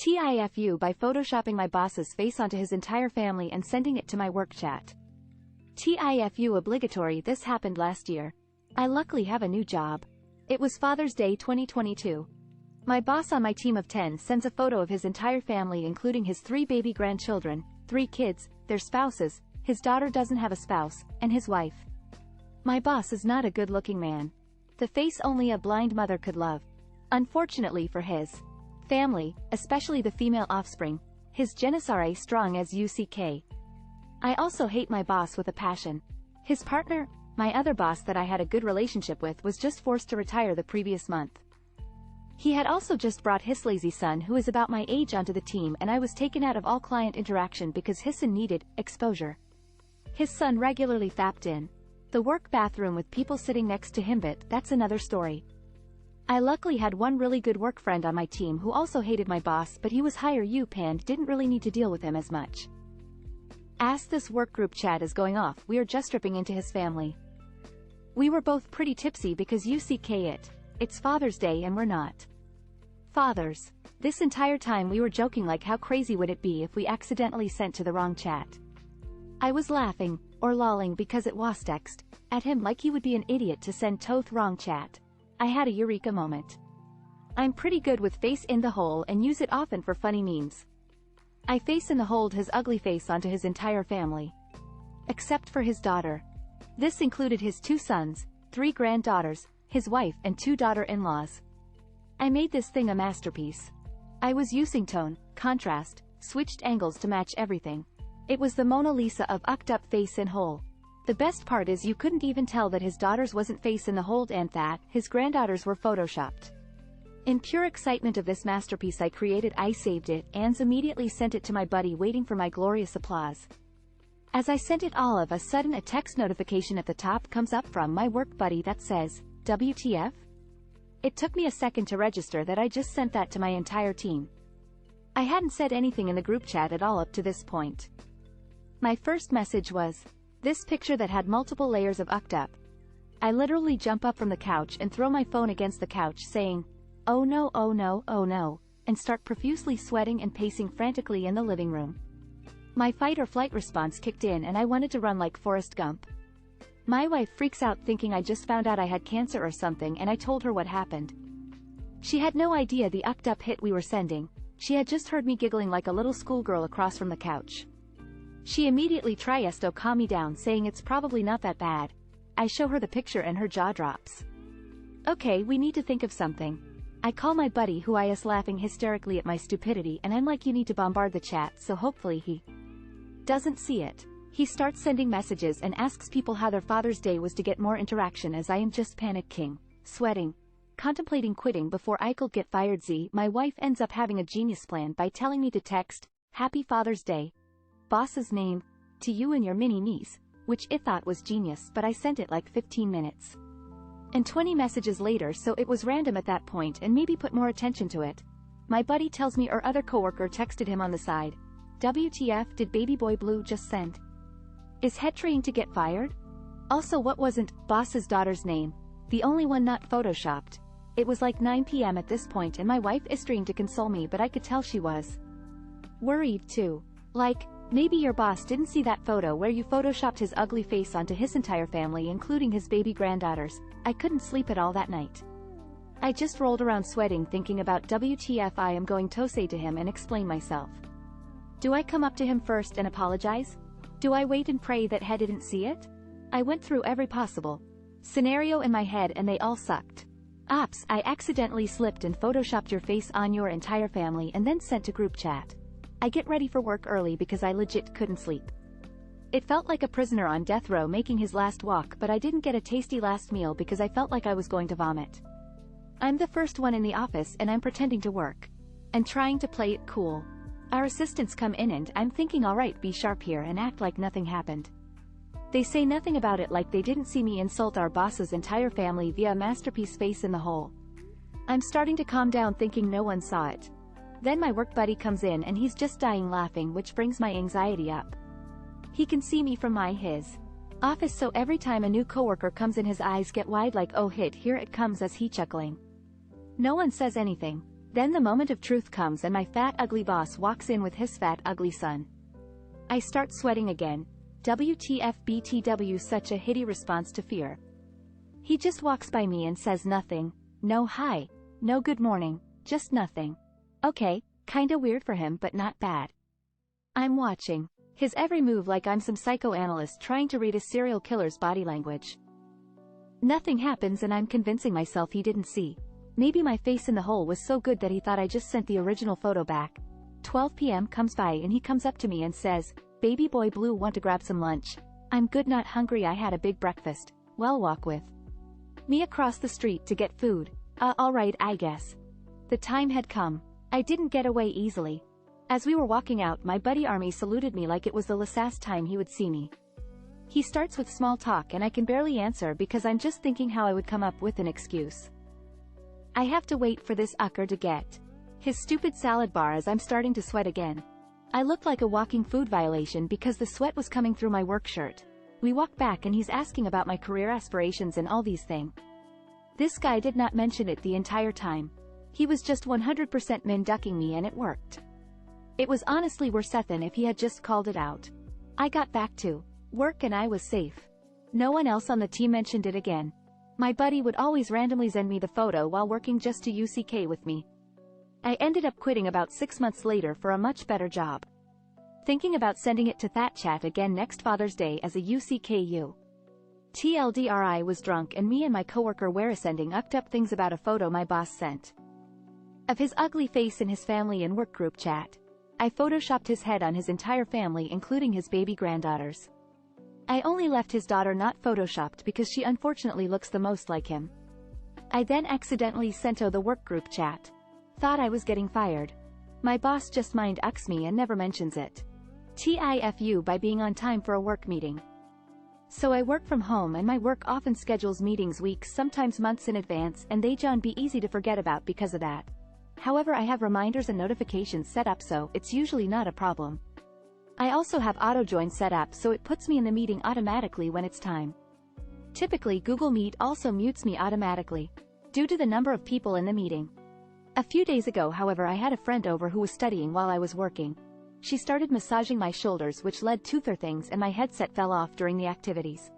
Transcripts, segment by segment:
TIFU by photoshopping my boss's face onto his entire family and sending it to my work chat. TIFU obligatory. This happened last year. I luckily have a new job. It was Father's Day 2022. My boss on my team of 10 sends a photo of his entire family including his 3 baby grandchildren, 3 kids, their spouses, his daughter doesn't have a spouse, and his wife. My boss is not a good-looking man. The face only a blind mother could love. Unfortunately for his family, especially the female offspring, his genes are strong as UCK. I also hate my boss with a passion. His partner, my other boss that I had a good relationship with, was just forced to retire the previous month. He had also just brought his lazy son who is about my age onto the team and I was taken out of all client interaction because his son needed exposure. His son regularly fapped in the work bathroom with people sitting next to him, but that's another story. I luckily had one really good work friend on my team who also hated my boss, but he was higher up and didn't really need to deal with him as much. As this work group chat is going off, we are just ripping into his family. We were both pretty tipsy because it's Father's Day and we're not fathers. This entire time we were joking like how crazy would it be if we accidentally sent to the wrong chat. I was laughing, or lolling because it was text, at him like he would be an idiot to send to the wrong chat. I had a eureka moment. I'm pretty good with face in the hole and use it often for funny memes. I face in the hold his ugly face onto his entire family. Except for his daughter. This included his 2 sons, 3 granddaughters, his wife and 2 daughter-in-laws. I made this thing a masterpiece. I was using tone, contrast, switched angles to match everything. It was the Mona Lisa of ucked up face in hole. The best part is you couldn't even tell that his daughters wasn't face in the hold and that his granddaughters were photoshopped. In pure excitement of this masterpiece I created, I saved it and immediately sent it to my buddy waiting for my glorious applause. As I sent it all of a sudden a text notification at the top comes up from my work buddy that says, WTF? It took me a second to register that I just sent that to my entire team. I hadn't said anything in the group chat at all up to this point. My first message was this picture that had multiple layers of ucked up. I literally jump up from the couch and throw my phone against the couch saying, oh no, oh no, oh no, and start profusely sweating and pacing frantically in the living room. My fight or flight response kicked in and I wanted to run like Forrest Gump. My wife freaks out thinking I just found out I had cancer or something and I told her what happened. She had no idea the ucked up hit we were sending. She had just heard me giggling like a little schoolgirl across from the couch. She immediately tries to calm me down saying it's probably not that bad. I show her the picture and her jaw drops. Okay, we need to think of something. I call my buddy who is laughing hysterically at my stupidity and I'm like, you need to bombard the chat, so hopefully he doesn't see it. He starts sending messages and asks people how their Father's Day was to get more interaction as I am just panicking, sweating, contemplating quitting before I could get fired. My wife ends up having a genius plan by telling me to text, Happy Father's Day, boss's name, to you and your mini niece, which I thought was genius, but I sent it like 15 minutes. And 20 messages later, so it was random at that point and maybe put more attention to it. My buddy tells me our other coworker texted him on the side. WTF, did baby boy blue just send? Is head trying to get fired? Also, what wasn't boss's daughter's name? The only one not photoshopped. It was like 9 p.m. at this point and my wife is trying to console me, but I could tell she was worried too. Like, maybe your boss didn't see that photo where you photoshopped his ugly face onto his entire family including his baby granddaughters. I couldn't sleep at all that night. I just rolled around sweating thinking about WTF I am going to say to him and explain myself. Do I come up to him first and apologize? Do I wait and pray that he didn't see it? I went through every possible scenario in my head and they all sucked. Ops, I accidentally slipped and photoshopped your face on your entire family and then sent to group chat. I get ready for work early because I legit couldn't sleep. It felt like a prisoner on death row making his last walk, but I didn't get a tasty last meal because I felt like I was going to vomit. I'm the first one in the office and I'm pretending to work and trying to play it cool. Our assistants come in and I'm thinking, alright, be sharp here and act like nothing happened. They say nothing about it, like they didn't see me insult our boss's entire family via a masterpiece face in the hole. I'm starting to calm down thinking no one saw it. Then my work buddy comes in and he's just dying laughing, which brings my anxiety up. He can see me from his office, so every time a new coworker comes in his eyes get wide like, oh hit, here it comes, as he chuckling. No one says anything. Then the moment of truth comes and my fat ugly boss walks in with his fat ugly son. I start sweating again. WTF BTW, such a hitty response to fear. He just walks by me and says nothing. No hi. No good morning. Just nothing. Okay, kinda weird for him but not bad. I'm watching his every move like I'm some psychoanalyst trying to read a serial killer's body language. Nothing happens and I'm convincing myself he didn't see. Maybe my face in the hole was so good that he thought I just sent the original photo back. 12 p.m. comes by and he comes up to me and says, "Baby boy blue, want to grab some lunch?" I'm good, not hungry, I had a big breakfast. Well, walk with me across the street to get food. Alright, I guess. The time had come. I didn't get away easily. As we were walking out, my buddy Army saluted me like it was the last time he would see me. He starts with small talk and I can barely answer because I'm just thinking how I would come up with an excuse. I have to wait for this ucker to get his stupid salad bar as I'm starting to sweat again. I looked like a walking food violation because the sweat was coming through my work shirt. We walk back and he's asking about my career aspirations and all these things. This guy did not mention it the entire time. He was just 100% min ducking me and it worked. It was honestly worse than if he had just called it out. I got back to work and I was safe. No one else on the team mentioned it again. My buddy would always randomly send me the photo while working just to UCK with me. I ended up quitting about 6 months later for a much better job. Thinking about sending it to that chat again next Father's Day as a UCKU. TLDR, I was drunk and me and my coworker were sending up things about a photo my boss sent of his ugly face in his family and work group chat. I photoshopped his head on his entire family including his baby granddaughters. I only left his daughter not photoshopped because she unfortunately looks the most like him. I then accidentally sent the work group chat. Thought I was getting fired. My boss just mind ucks me and never mentions it. TIFU by being on time for a work meeting. So I work from home and my work often schedules meetings weeks, sometimes months in advance, and they John be easy to forget about because of that. However, I have reminders and notifications set up so it's usually not a problem. I also have auto join set up so it puts me in the meeting automatically when it's time. Typically Google Meet also mutes me automatically, due to the number of people in the meeting. A few days ago, however, I had a friend over who was studying while I was working. She started massaging my shoulders which led to things and my headset fell off during the activities.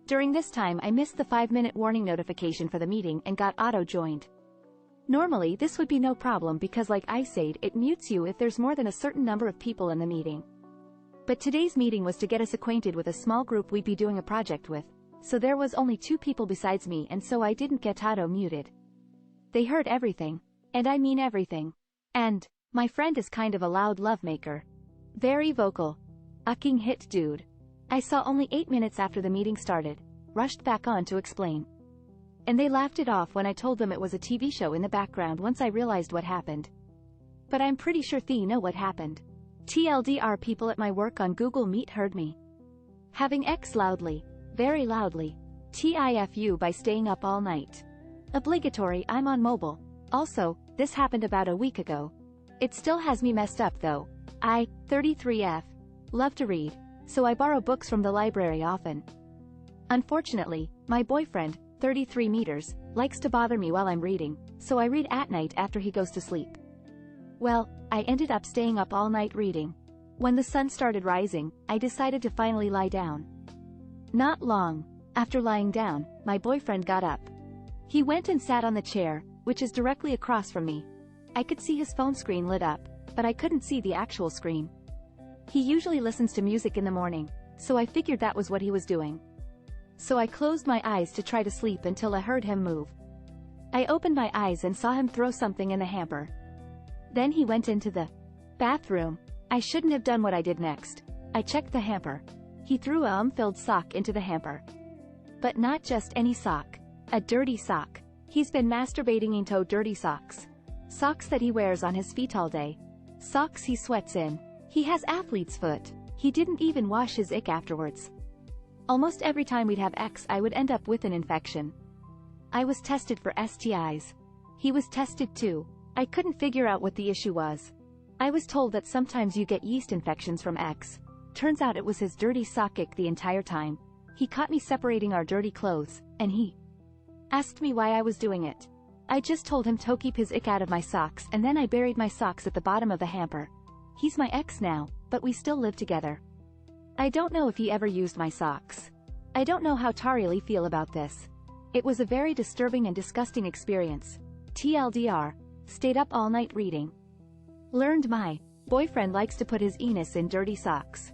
During this time I missed the 5-minute warning notification for the meeting and got auto-joined. Normally this would be no problem because like I said, it mutes you if there's more than a certain number of people in the meeting. But today's meeting was to get us acquainted with a small group we'd be doing a project with, so there was only 2 people besides me and so I didn't get auto-muted. They heard everything. And I mean everything. And my friend is kind of a loud lovemaker. Very vocal. Ucking hit dude. I saw only 8 minutes after the meeting started, rushed back on to explain. And they laughed it off when I told them it was a TV show in the background once I realized what happened. But I'm pretty sure they know what happened. TLDR, people at my work on Google Meet heard me having X loudly, very loudly. TIFU by staying up all night. Obligatory, I'm on mobile. Also, this happened about a week ago. It still has me messed up though. I, 33F, love to read, so I borrow books from the library often. Unfortunately, my boyfriend, 33 meters, likes to bother me while I'm reading, so I read at night after he goes to sleep. Well, I ended up staying up all night reading. When the sun started rising, I decided to finally lie down. Not long after lying down, my boyfriend got up. He went and sat on the chair, which is directly across from me. I could see his phone screen lit up, but I couldn't see the actual screen. He usually listens to music in the morning, so I figured that was what he was doing. So I closed my eyes to try to sleep until I heard him move. I opened my eyes and saw him throw something in the hamper. Then he went into the bathroom. I shouldn't have done what I did next. I checked the hamper. He threw a filled sock into the hamper. But not just any sock. A dirty sock. He's been masturbating into dirty socks. Socks that he wears on his feet all day. Socks he sweats in. He has athlete's foot. He didn't even wash his ick afterwards. Almost every time we'd have X, I would end up with an infection. I was tested for STIs. He was tested too. I couldn't figure out what the issue was. I was told that sometimes you get yeast infections from X. Turns out it was his dirty sock ick the entire time. He caught me separating our dirty clothes, and he asked me why I was doing it. I just told him to keep his ick out of my socks and then I buried my socks at the bottom of the hamper. He's my ex now, but we still live together. I don't know if he ever used my socks. I don't know how to really feel about this. It was a very disturbing and disgusting experience. TLDR. Stayed up all night reading. Learned my boyfriend likes to put his anus in dirty socks.